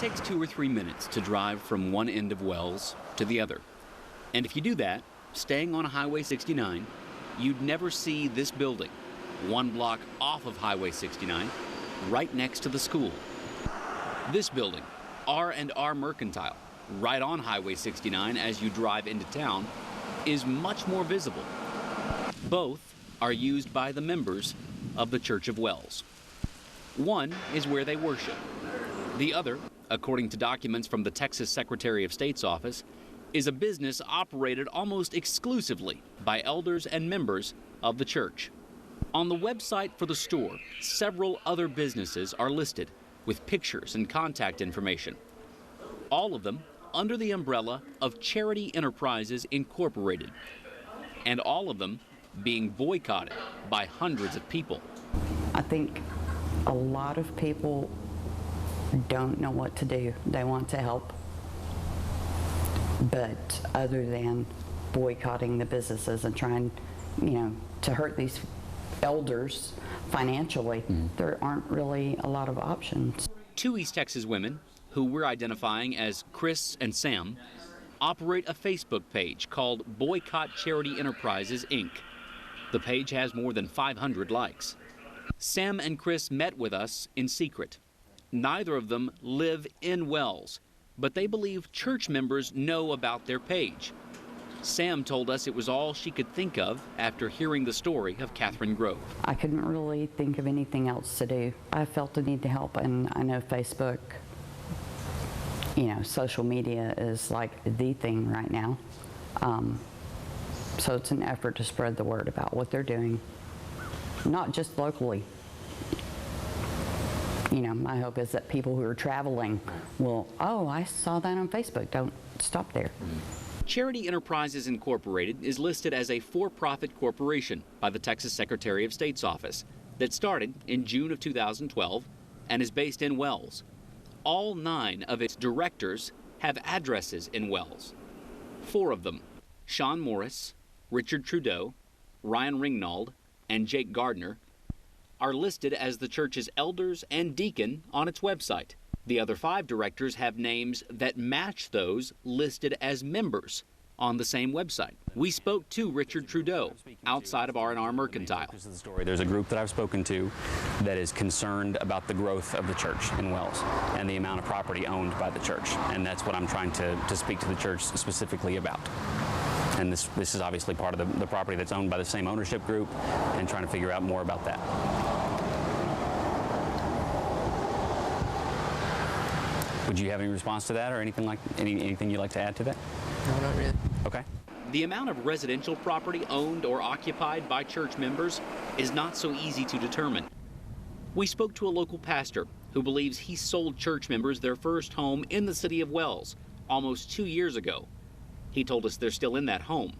takes 2 or 3 minutes to drive from one end of Wells to the other. And if you do that, staying on Highway 69, you'd never see this building, 1 block off of Highway 69, right next to the school. This building, R&R Mercantile, right on Highway 69 as you drive into town, is much more visible. Both are used by the members of the Church of Wells. One is where they worship. The other, according to documents from the Texas Secretary of State's office, is a business operated almost exclusively by elders and members of the church. On the website for the store, several other businesses are listed with pictures and contact information. All of them under the umbrella of Charity Enterprises Incorporated, and all of them being boycotted by hundreds of people. I think a lot of people don't know what to do. They want to help, but other than boycotting the businesses and trying, to hurt these elders financially, there aren't really a lot of options. 2 East Texas women, who we're identifying as Chris and Sam, operate a Facebook page called Boycott Charity Enterprises, Inc. The page has more than 500 likes. Sam and Chris met with us in secret. Neither of them live in Wells, but they believe church members know about their page. Sam told us it was all she could think of after hearing the story of Catherine Grove. I couldn't really think of anything else to do. I felt the need to help, and I know Facebook, social media is like the thing right now. So it's an effort to spread the word about what they're doing, not just locally. My hope is that people who are traveling will, oh, I saw that on Facebook. Don't stop there. Charity Enterprises Incorporated is listed as a for-profit corporation by the Texas Secretary of State's office that started in June of 2012 and is based in Wells. All 9 of its directors have addresses in Wells. 4 of them, Sean Morris, Richard Trudeau, Ryan Ringnauld, and Jake Gardner, are listed as the church's elders and deacon on its website. The other 5 directors have names that match those listed as members on the same website. We spoke to Richard Trudeau outside of R&R Mercantile. There's a group that I've spoken to that is concerned about the growth of the church in Wells and the amount of property owned by the church, and that's what I'm trying to speak to the church specifically about. And this is obviously part of the property that's owned by the same ownership group, and trying to figure out more about that. Would you have any response to that, or anything you'd like to add to that? No, not really. Okay. The amount of residential property owned or occupied by church members is not so easy to determine. We spoke to a local pastor who believes he sold church members their first home in the city of Wells almost 2 years ago. He told us they're still in that home.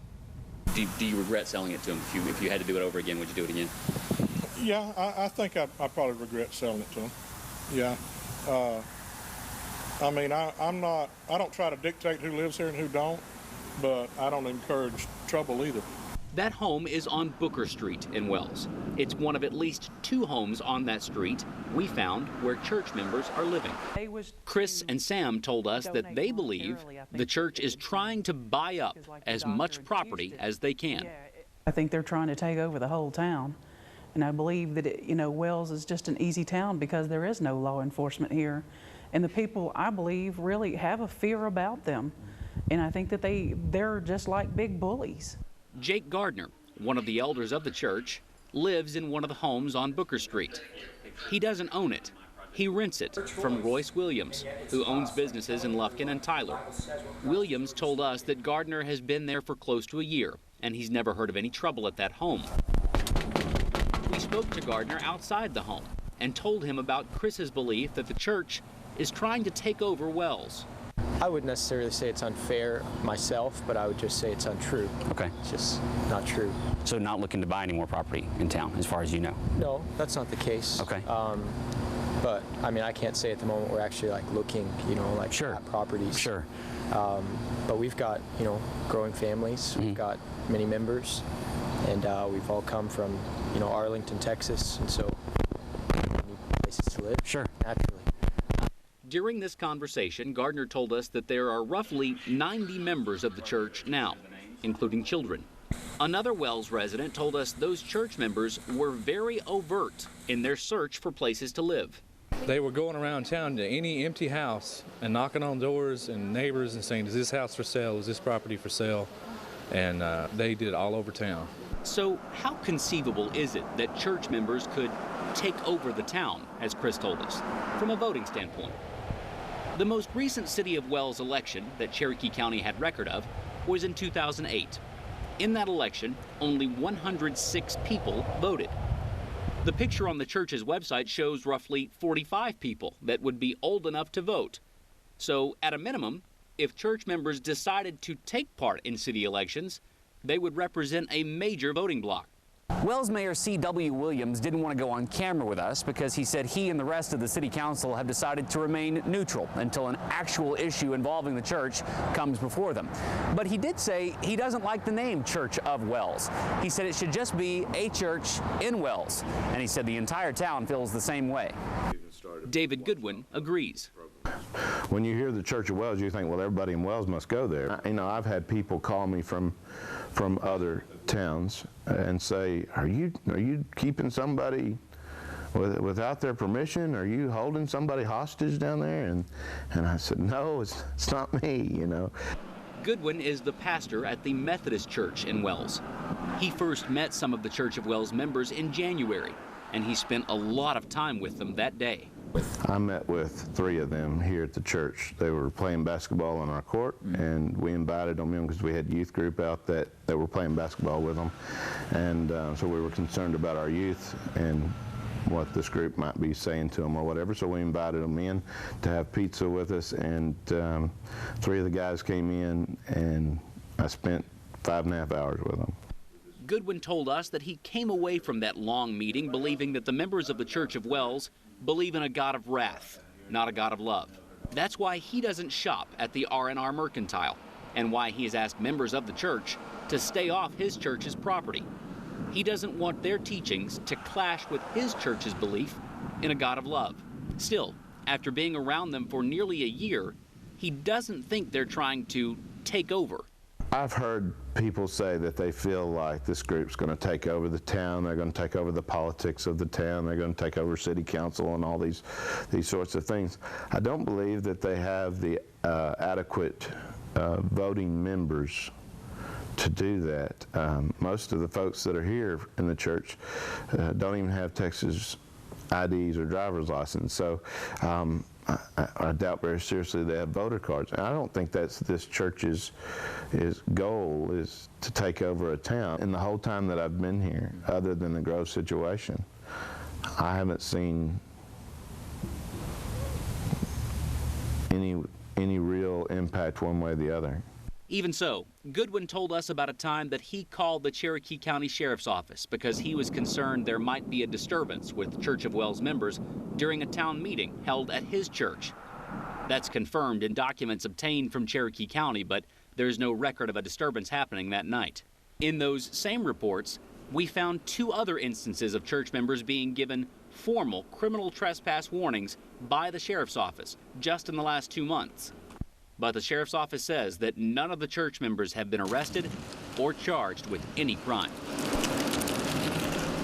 Do you regret selling it to them? If you had to do it over again, would you do it again? Yeah, I think I probably regret selling it to them. Yeah. I don't try to dictate who lives here and who don't, but I don't encourage trouble either. That home is on Booker Street in Wells. It's one of at least 2 homes on that street we found where church members are living. Chris and Sam told us that they believe the church is trying to buy up as much property as they can. I think they're trying to take over the whole town. And I believe that, Wells is just an easy town because there is no law enforcement here. And the people, I believe, really have a fear about them. And I think that they're just like big bullies. Jake Gardner, one of the elders of the church, lives in one of the homes on Booker Street. He doesn't own it. He rents it from Royce Williams, who owns businesses in Lufkin and Tyler. Williams told us that Gardner has been there for close to a year, and he's never heard of any trouble at that home. We spoke to Gardner outside the home and told him about Chris's belief that the church is trying to take over Wells. I wouldn't necessarily say it's unfair myself, but I would just say it's untrue. Okay. It's just not true. So not looking to buy any more property in town, as far as you know? No, that's not the case. Okay. But I can't say at the moment we're actually looking, Sure. at properties. Sure. But we've got, growing families. We've got many members, and we've all come from, Arlington, Texas, and so we need places to live. Sure. Naturally. During this conversation, Gardner told us that there are roughly 90 members of the church now, including children. Another Wells resident told us those church members were very overt in their search for places to live. They were going around town to any empty house and knocking on doors and neighbors and saying, is this house for sale? Is this property for sale? And they did it all over town. So how conceivable is it that church members could take over the town, as Chris told us, from a voting standpoint? The most recent City of Wells election that Cherokee County had record of was in 2008. In that election, only 106 people voted. The picture on the church's website shows roughly 45 people that would be old enough to vote. So, at a minimum, if church members decided to take part in city elections, they would represent a major voting bloc. Wells Mayor C.W. Williams didn't want to go on camera with us because he said he and the rest of the city council have decided to remain neutral until an actual issue involving the church comes before them. But he did say he doesn't like the name Church of Wells. He said it should just be a church in Wells, and he said the entire town feels the same way. David Goodwin agrees. When you hear the Church of Wells, you think, well, everybody in Wells must go there. You know, I've had people call me from other towns and say, are you keeping somebody without their permission? Are you holding somebody hostage down there? And I said, no, it's not me, you know. Goodwin is the pastor at the Methodist Church in Wells. He first met some of the Church of Wells members in January, and he spent a lot of time with them that day. I met with 3 of them here at the church. They were playing basketball on our court, and we invited them in because we had youth group out that were playing basketball with them. And so we were concerned about our youth and what this group might be saying to them or whatever. So we invited them in to have pizza with us, and 3 of the guys came in, and I spent 5.5 hours with them. Goodwin told us that he came away from that long meeting believing that the members of the Church of Wells believe in a God of wrath, not a God of love. That's why he doesn't shop at the R&R Mercantile, and why he has asked members of the church to stay off his church's property. He doesn't want their teachings to clash with his church's belief in a God of love. Still, after being around them for nearly a year, he doesn't think they're trying to take over. I've heard people say that they feel like this group's going to take over the town, they're going to take over the politics of the town, they're going to take over city council and all these sorts of things. I don't believe that they have the adequate voting members to do that. Most of the folks that are here in the church don't even have Texas IDs or driver's license. So I doubt very seriously they have voter cards. And I don't think that's this church's goal is to take over a town. In the whole time that I've been here, other than the Grove situation, I haven't seen any real impact one way or the other. Even so, Goodwin told us about a time that he called the Cherokee County Sheriff's Office because he was concerned there might be a disturbance with Church of Wells members during a town meeting held at his church. That's confirmed in documents obtained from Cherokee County, but there's no record of a disturbance happening that night. In those same reports, we found 2 other instances of church members being given formal criminal trespass warnings by the Sheriff's Office just in the last 2 months. But the Sheriff's Office says that none of the church members have been arrested or charged with any crime.